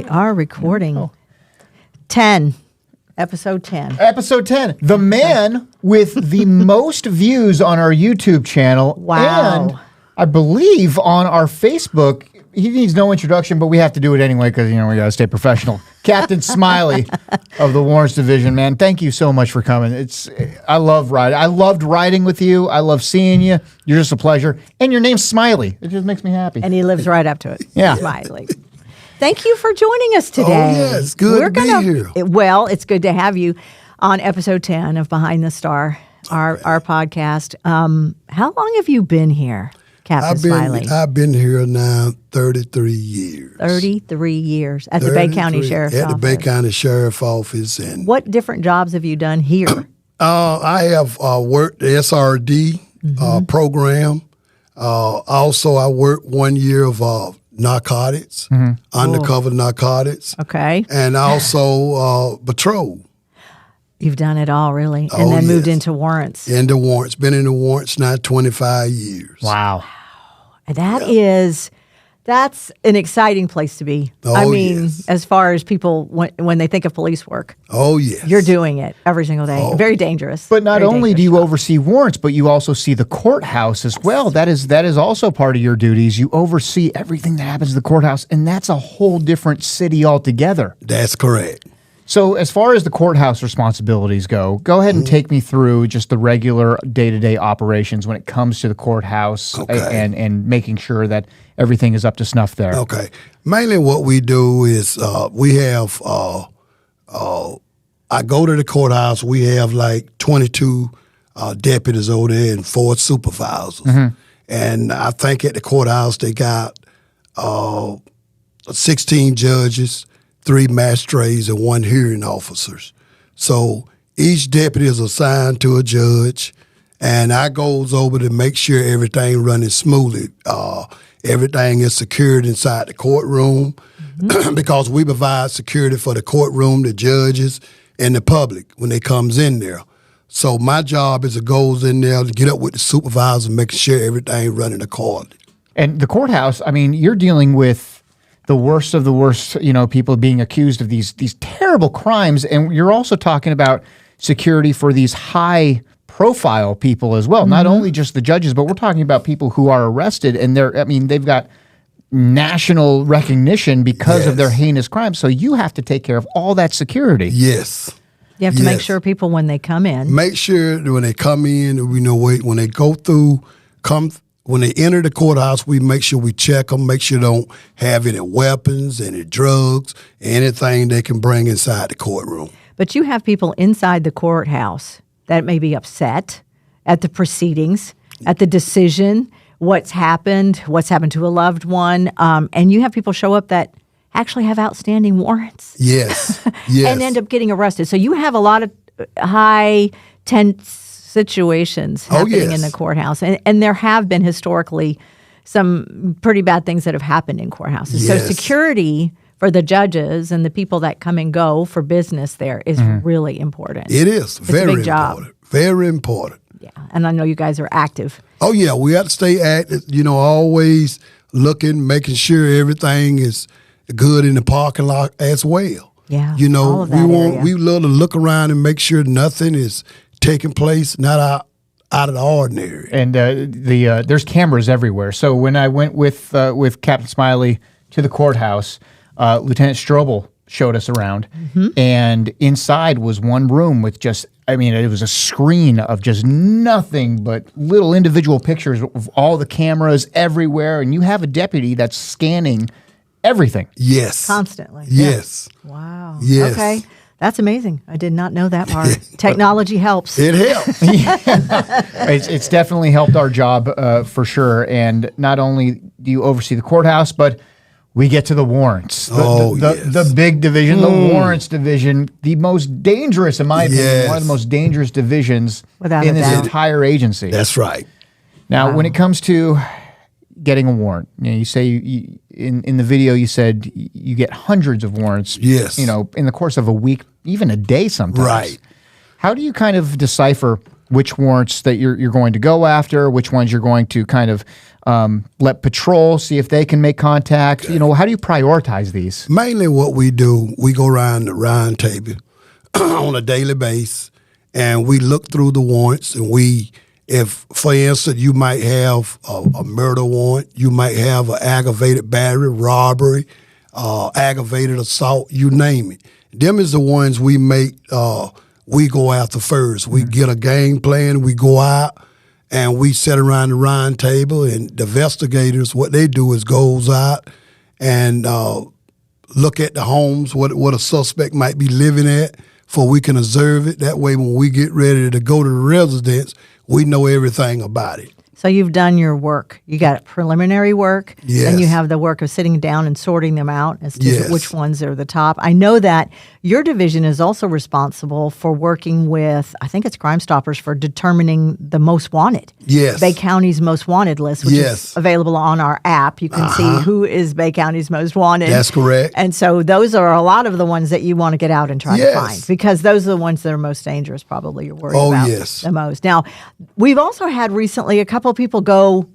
We are recording 10, episode 10. Episode 10. The man with the most views on our YouTube channel. Wow. And I believe on our Facebook. He needs no introduction, but we have to do it anyway because, we got to stay professional. Captain Smiley of the Warrants Division, man. Thank you so much for coming. I love riding. I loved riding with you. I love seeing you. You're just a pleasure. And your name's Smiley. It just makes me happy. And he lives right up to it. Yeah. Smiley. Thank you for joining us today. Oh, yeah. It's good to be here. Well, it's good to have you on episode 10 of Behind the Star, our podcast. How long have you been here, Captain Smiley? I've been here now 33 years. 33 years at the Bay County Sheriff's Office. At the Bay County Sheriff's Office. And what different jobs have you done here? I have worked the SRD program. Also, I worked 1 year of narcotics, undercover narcotics. Okay. And also patrol. You've done it all, really. And then moved into warrants. Into warrants. Been in the warrants now 25 years. Wow. That's an exciting place to be. Oh, I mean, yes. as far as people, when they think of police work. Oh, yes. You're doing it every single day. Oh. Very dangerous. But not Very only do dangerous you job. oversee warrants, but you also see the courthouse as well. That is also part of your duties. You oversee everything that happens at the courthouse, and that's a whole different city altogether. That's correct. So as far as the courthouse responsibilities go ahead and take me through just the regular day-to-day operations when it comes to the courthouse and making sure that everything is up to snuff there. Okay. Mainly what we do is we have, I go to the courthouse, we have like 22 deputies over there and 4 supervisors. And I think at the courthouse they got 16 judges, 3 magistrates, and 1 hearing officers. So each deputy is assigned to a judge, and I goes over to make sure everything running smoothly. Everything is secured inside the courtroom because we provide security for the courtroom, the judges, and the public when they comes in there. So my job is to goes in there to get up with the supervisor and make sure everything running accordingly. And the courthouse, I mean, you're dealing with the worst of the worst, people being accused of these terrible crimes, and you're also talking about security for these high-profile people as well. Not only just the judges, but we're talking about people who are arrested, and they've got national recognition because of their heinous crimes. So you have to take care of all that security. Yes. You have to make sure people, when they come in. Make sure that when they come in, when they go through, when they enter the courthouse, we make sure we check them, make sure they don't have any weapons, any drugs, anything they can bring inside the courtroom. But you have people inside the courthouse that may be upset at the proceedings, at the decision, what's happened to a loved one, and you have people show up that actually have outstanding warrants. Yes, yes. And end up getting arrested. So you have a lot of high tense situations happening in the courthouse. And there have been historically some pretty bad things that have happened in courthouses. Yes. So security for the judges and the people that come and go for business there is really important. It is. It's very a big job. important. Very important. Yeah. And I know you guys are active. Oh, yeah. We have to stay active, always looking, making sure everything is good in the parking lot as well. Yeah. All of that we love to look around and make sure nothing is taking place, not out of the ordinary. And there's cameras everywhere. So when I went with Captain Smiley to the courthouse, Lieutenant Strobel showed us around, and inside was one room with it was a screen of just nothing but little individual pictures of all the cameras everywhere, and you have a deputy that's scanning everything. Yes. Constantly. Yes. Yeah. Wow. Yes. Okay. That's amazing. I did not know that part. Technology helps. It helps. It's definitely helped our job for sure. And not only do you oversee the courthouse, but we get to the warrants. The big division, the warrants division, the most dangerous, in my opinion, one of the most dangerous divisions in this entire agency. That's right. Now, when it comes to getting a warrant, you say in the video you said you get hundreds of warrants. Yes. In the course of a week, even a day sometimes. Right. How do you kind of decipher which warrants that you're going to go after, which ones you're going to kind of let patrol, see if they can make contact. You know, how do you prioritize these? Mainly what we do, we go around the round table on a daily basis, and we look through the warrants, and if, for instance, you might have a murder warrant, you might have an aggravated battery, robbery, aggravated assault, you name it. Them is the ones we go after first. We get a game plan, we go out, and we sit around the round table, and the investigators, what they do is goes out and look at the homes, what a suspect might be living at, for we can observe it. That way, when we get ready to go to the residence, we know everything about it. So you've done your work. You got preliminary work, yes. and you have the work of sitting down and sorting them out as to yes. which ones are the top. I know that your division is also responsible for working with, I think it's Crime Stoppers, for determining the most wanted. Yes. Bay County's most wanted list, which yes. is available on our app. You can see who is Bay County's most wanted. That's correct. And so those are a lot of the ones that you want to get out and try yes. to find, because those are the ones that are most dangerous, probably you're worried about yes. the most. Now, we've also had recently a couple of people go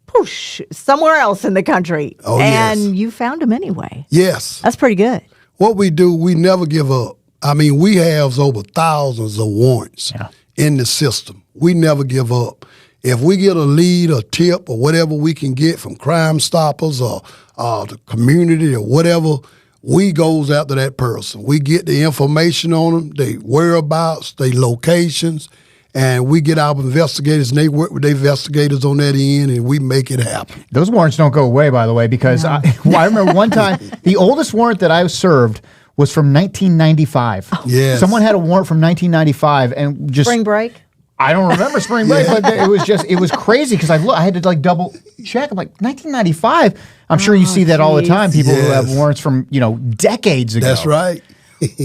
poosh somewhere else in the country, and yes. you found them anyway. Yes. That's pretty good. What we do, we never give up. I mean, we have over thousands of warrants in the system. We never give up. If we get a lead, a tip, or whatever we can get from Crime Stoppers or the community or whatever, we goes after that person. We get the information on them, their whereabouts, their locations, and we get our investigators, and they work with their investigators on that end, and we make it happen. Those warrants don't go away, by the way, because I remember one time, the oldest warrant that I served was from 1995. Yes. Someone had a warrant from 1995 and just... Spring break? I don't remember spring break, but it was crazy because I had to double check. I'm like, 1995? I'm sure you see that all the time, people who have warrants from, decades ago. That's right.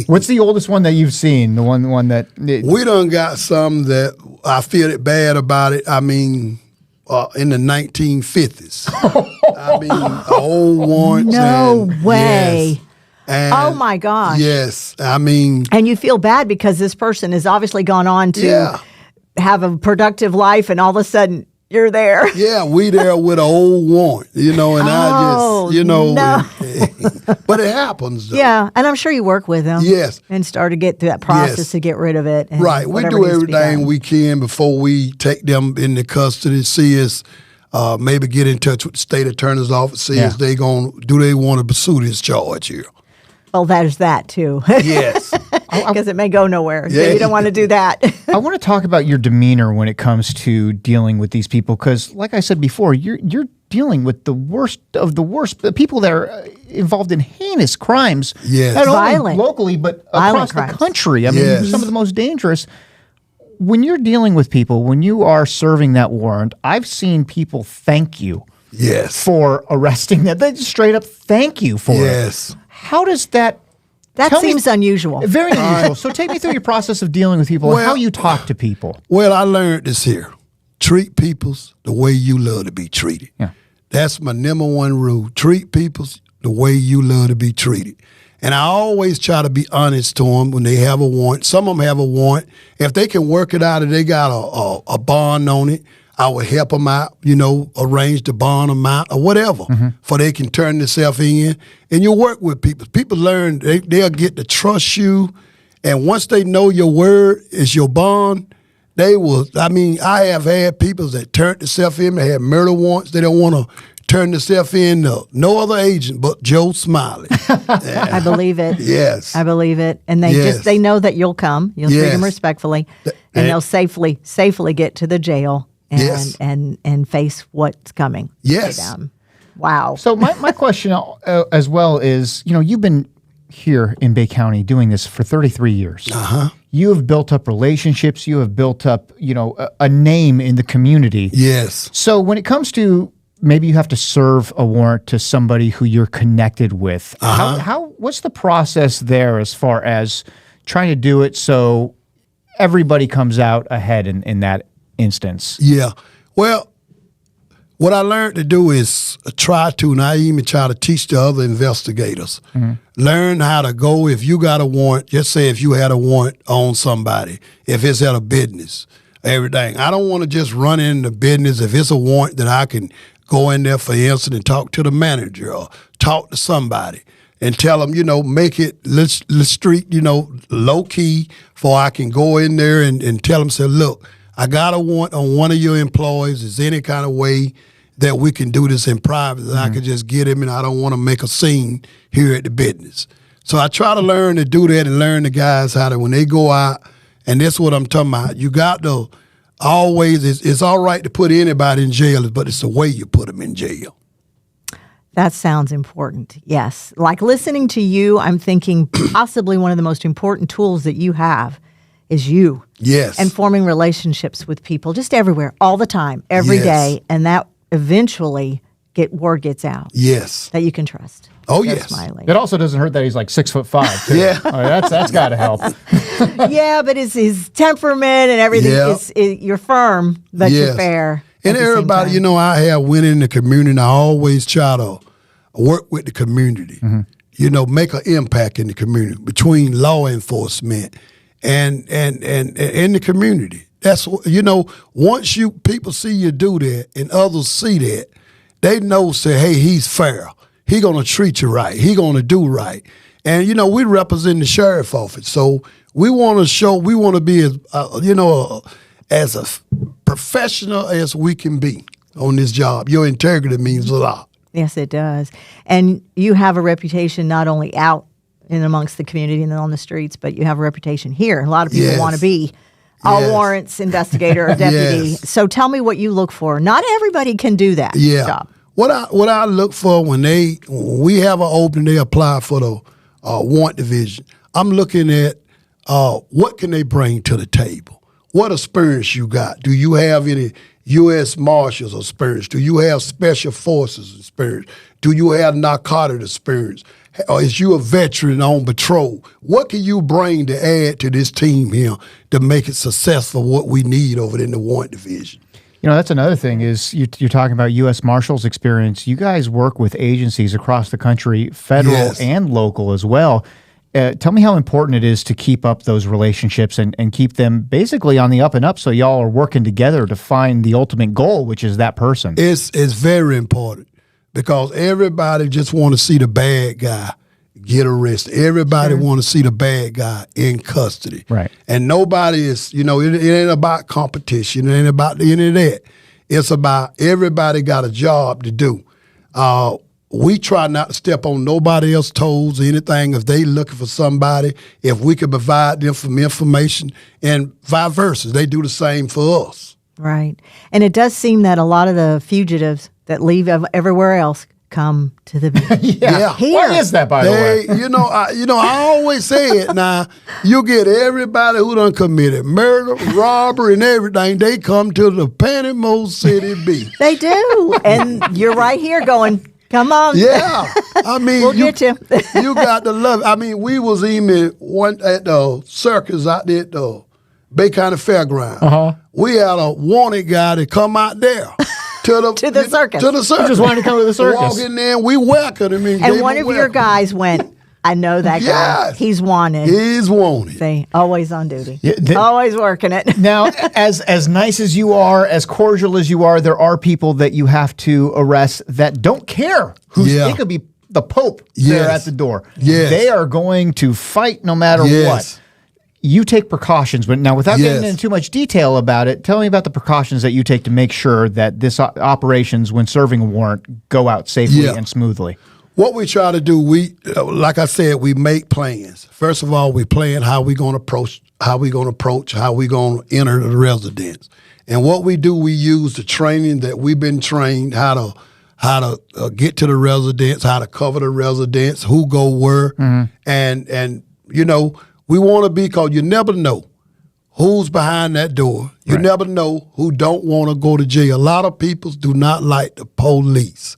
What's the oldest one that you've seen? The one that... We done got some that I feel it bad about it. I mean, in the 1950s. I mean, old warrants. No way. Yes. And oh my gosh. Yes. I mean... And you feel bad because this person has obviously gone on to have a productive life, and all of a sudden you're there. Yeah, we there with an old warrant, and I just, no. but it happens, though. Yeah, and I'm sure you work with them. Yes. And start to get through that process to get rid of it. And right. We do everything we can before we take them into custody, see us, maybe get in touch with the state attorney's office, see if they want to pursue this charge here. Well, there's that, too. Yes. Because it may go nowhere. Yeah. So you don't want to do that. I want to talk about your demeanor when it comes to dealing with these people, because, like I said before, you're dealing with the worst of the worst, the people that are involved in heinous crimes, not only locally but across the country. I mean, some of the most dangerous. When you're dealing with people, when you are serving that warrant, I've seen people thank you for arresting them. They just straight up thank you for it. How does that... That seems unusual. Very unusual. So take me through your process of dealing with people and how you talk to people. Well, I learned this here. Treat people the way you love to be treated. Yeah. That's my number one rule. Treat people the way you love to be treated. And I always try to be honest to them when they have a warrant. Some of them have a warrant. If they can work it out and they got a bond on it, I would help them out, arrange the bond amount or whatever, for they can turn themselves in. And you work with people. People learn, they'll get to trust you. And once they know your word is your bond, they will. I mean, I have had people that turned themselves in. They had murder warrants. They don't want to turn themselves in to no other agent but Joe Smiley. I believe it. Yes. I believe it. And they know that you'll come. You'll treat them respectfully. And they'll safely get to the jail. And face what's coming. Yes. Wow. So my question as well is, you've been here in Bay County doing this for 33 years. You have built up relationships. You have built up, a name in the community. Yes. So when it comes to maybe you have to serve a warrant to somebody who you're connected with, what's the process there as far as trying to do it so everybody comes out ahead in that instance? Yeah. Well, what I learned to do is and I even try to teach the other investigators. Learn how to go if you got a warrant. Just say if you had a warrant on somebody, if it's at a business, everything. I don't want to just run into business. If it's a warrant, that I can go in there, for instance, and talk to the manager or talk to somebody and tell them, make it let's street, low key, for I can go in there and tell them, say, look, I got a warrant on one of your employees. Is there any kind of way that we can do this in private, that I can just get him, and I don't want to make a scene here at the business. So I try to learn to do that and learn the guys how to, when they go out, and that's what I'm talking about, you got to always, it's all right to put anybody in jail, but it's the way you put them in jail. That sounds important, yes. Like listening to you, I'm thinking possibly one of the most important tools that you have is you. Yes. And forming relationships with people just everywhere, all the time, every day, and that eventually word gets out. Yes. That you can trust. Oh, Joe yes. Smiley. It also doesn't hurt that he's like 6'5" too. Yeah. That's got to help. Yeah, but his temperament and everything, you're firm, but you're fair. And everybody, I have went in the community, and I always try to work with the community, make an impact in the community between law enforcement and the community. That's, once people see you do that and others see that, they know, say, hey, he's fair. He going to treat you right. He going to do right. And, we represent the sheriff office. So we want to be as, as a professional as we can be on this job. Your integrity means a lot. Yes, it does. And you have a reputation not only out in amongst the community and on the streets, but you have a reputation here. A lot of people want to be a warrants investigator or deputy. Yes. So tell me what you look for. Not everybody can do that job. What I look for when we have an opening, they apply for the warrant division. I'm looking at what can they bring to the table. What experience you got? Do you have any U.S. Marshals experience? Do you have Special Forces experience? Do you have narcotic experience? Or is you a veteran on patrol? What can you bring to add to this team here to make it successful, what we need over in the warrant division? That's another thing is you're talking about U.S. Marshals experience. You guys work with agencies across the country, federal and local as well. Tell me how important it is to keep up those relationships and keep them basically on the up and up, so y'all are working together to find the ultimate goal, which is that person. It's very important, because everybody just want to see the bad guy get arrested. Everybody want to see the bad guy in custody. Right. And nobody is, it ain't about competition. It ain't about any of that. It's about everybody got a job to do. We try not to step on nobody else's toes or anything. If they looking for somebody, if we can provide them some information, and vice versa, they do the same for us. Right. And it does seem that a lot of the fugitives that leave everywhere else come to the beach. Yeah. Here. Why is that, by the way? I always say it now. You get everybody who done committed murder, robbery, and everything. They come to the Panama City Beach. They do. And you're right here going, come on. Yeah. I mean, we'll get you. You got to love it. I mean, we was even at the circus out there at the Bay County Fairground. We had a wanted guy to come out there. To the circus. To the circus. Just wanted to come to the circus. Walk in there, and we welcomed him. And one of your guys went, I know that guy. Yes. He's wanted. He's wanted. See, always on duty. Yeah, always working it. Now, as nice as you are, as cordial as you are, there are people that you have to arrest that don't care. It could be the Pope there at the door. Yes. They are going to fight no matter what. You take precautions, but now without getting into too much detail about it, tell me about the precautions that you take to make sure that this operations, when serving a warrant, go out safely and smoothly. What we try to do, like I said, we make plans. First of all, we plan how we going to approach, how we going to enter the residence. And what we do, we use the training that we've been trained how to get to the residence, how to cover the residence, who go where, and we want to be, because you never know who's behind that door. You never know who don't want to go to jail. A lot of people do not like the police.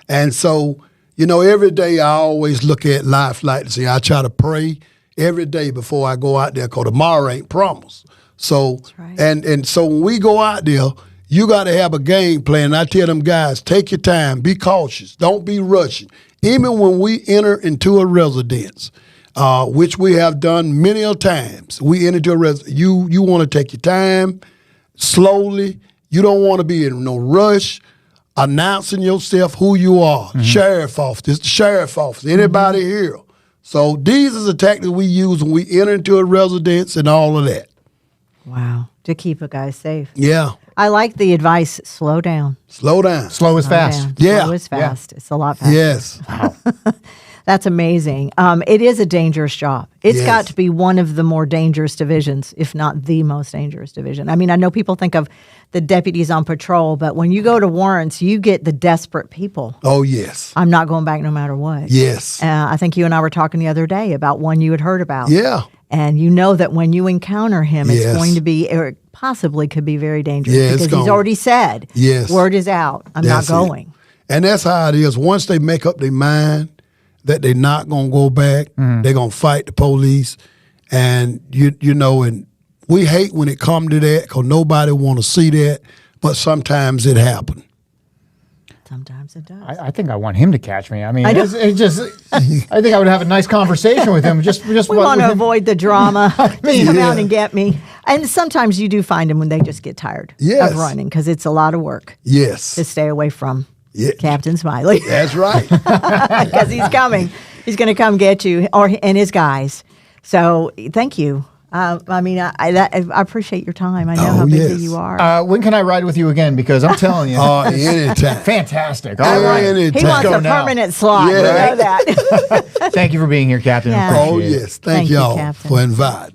And so, every day I always look at life like this. I try to pray every day before I go out there, because tomorrow ain't promised. So, and so when we go out there, you got to have a game plan. I tell them guys, take your time, be cautious, don't be rushing. Even when we enter into a residence, which we have done many a times, we enter into a residence, you want to take your time slowly. You don't want to be in no rush. Announcing yourself who you are. Sheriff office. It's the sheriff office. Anybody here. So these are the tactics we use when we enter into a residence and all of that. Wow. To keep a guy safe. Yeah. I like the advice, slow down. Slow down. Slow is fast. Down. Yeah. Slow is fast. It's a lot faster. Yes. That's amazing. It is a dangerous job. It's Yes. got to be one of the more dangerous divisions, if not the most dangerous division. I mean, I know people think of the deputies on patrol, but when you go to warrants, you get the desperate people. Oh, yes. I'm not going back no matter what. Yes. I think you and I were talking the other day about one you had heard about. Yeah. And you know that when you encounter him, it's Yes. going to be, or it possibly could be very dangerous Yeah, it's because he's gonna- already said, Yes. word is out, I'm That's not it. going. And that's how it is. Once they make up their mind that they're not going to go back, they're going to fight the police. And, you know, and we hate when it come to that because nobody want to see that. But sometimes it happens. Sometimes it does. I think I want him to catch me. I mean, I know. it's just, I think I would have a nice conversation with him. Just We what- want to with him. avoid the drama. mean, Come yeah. out and get me. And sometimes you do find them when they just get tired Yes. of running because it's a lot of work Yes. to stay away from Yeah. Captain Smiley That's right. because he's coming. He's going to come get you and his guys. So thank you. I mean, I appreciate your time. I know how busy yes. you are. When can I ride with you again? Because I'm telling you, Oh, anytime. fantastic. All All right. anytime. He wants go a now. permanent slot. Yeah. You know that. Thank you for being here, Captain. Yeah. Appreciate Oh, it. yes. Thank Thank you, y'all Captain. for inviting.